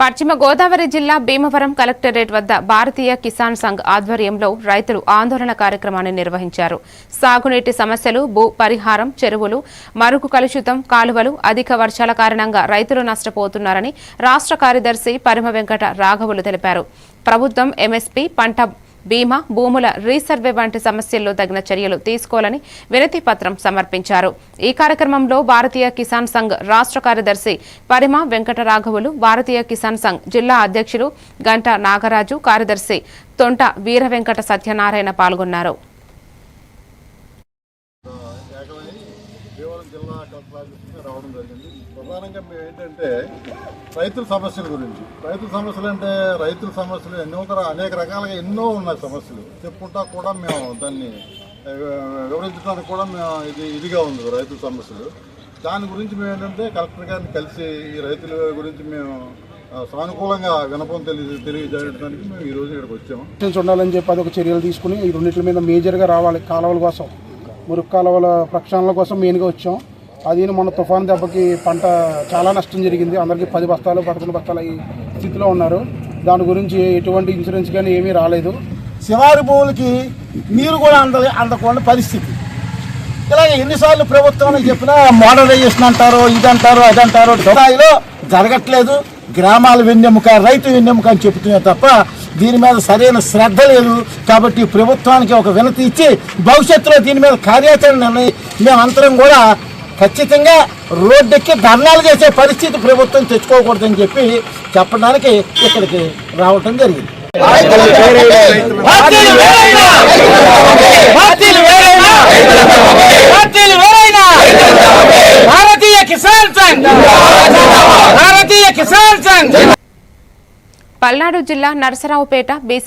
పశ్చిమ గోదావరి జిల్లా భీమవరం కలెక్టరేట్ వద్ద భారతీయ కిసాన్ సంఘ్ ఆధ్వర్యంలో రైతులు ఆందోళన కార్యక్రమాన్ని నిర్వహించారు. సాగునీటి సమస్యలు, భూ పరిహారం, చెరువులు, మరుగు కలుషితం, కాలువలు, అధిక వర్షాల కారణంగా రైతులు నష్టపోతున్నారని రాష్ట్ర కార్యదర్శి పరిమ వెంకట రాఘవులు తెలిపారు. ప్రభుత్వం ఎంఎస్పీ, పంట బీమా, భూముల రీసర్వే వంటి సమస్యల్లో తగిన చర్యలు తీసుకోవాలని వినతి పత్రం సమర్పించారు. ఈ కార్యక్రమంలో భారతీయ కిసాన్ సంఘ్ రాష్ట్ర కార్యదర్శి పరిమ వెంకట రాఘవులు, భారతీయ కిసాన్ సంఘ్ జిల్లా అధ్యక్షులు గంట నాగరాజు, కార్యదర్శి తొంట వీర వెంకట సత్యనారాయణ పాల్గొన్నారు. రావడం జరిగింది. ప్రధానంగా మేము ఏంటంటే రైతుల సమస్యల గురించి. రైతుల సమస్యలు అంటే రైతుల సమస్యలు అనేక రకాలుగా ఎన్నో ఉన్నాయి సమస్యలు. చెప్పుకుంటా కూడా మేము దాన్ని వివరించడానికి కూడా మేము ఇదిగా ఉంది రైతుల సమస్యలు. దాని గురించి మేము ఏంటంటే కలెక్టర్ గారిని కలిసి ఈ రైతుల గురించి మేము సానుకూలంగా వినపం తెలియజేయడానికి మేము ఈరోజు ఇక్కడికి వచ్చాము. ఉండాలని చెప్పి అదొక చర్యలు తీసుకుని ఈ రెండింటి మీద మేజర్గా రావాలి. కాలువల కోసం, మురుగు కాలువల ప్రక్షాళన కోసం మెయిన్గా వచ్చాం. అది మన తుఫాను దెబ్బకి పంట చాలా నష్టం జరిగింది. అందరికీ 10 బస్తాలు 11 బస్తాలు ఈ స్థితిలో ఉన్నారు. దాని గురించి ఎటువంటి ఇన్సూరెన్స్ కానీ ఏమీ రాలేదు. శివారు భూములకి నీరు కూడా అందకుండా పరిస్థితి. ఇలాగే ఎన్నిసార్లు ప్రభుత్వం చెప్పినా మోడరైజేషన్ అంటారు, ఇదంటారు, అదంటారు. స్థాయిలో జరగట్లేదు. గ్రామాల వెన్నెముక, రైతు వెన్నెముక అని చెబుతున్నాయి తప్ప దీని మీద సరైన శ్రద్ధ లేదు. కాబట్టి ప్రభుత్వానికి ఒక వినతి ఇచ్చి భవిష్యత్తులో దీని మీద కార్యాచరణ మేమంతరం కూడా ఖచ్చితంగా రోడ్డెక్కి ధర్నాలు చేసే పరిస్థితి ప్రభుత్వం తెచ్చుకోకూడదని చెప్పి చెప్పడానికి ఇక్కడికి రావటం జరిగింది. పల్నాడు జిల్లా నరసరావుపేట బీసీ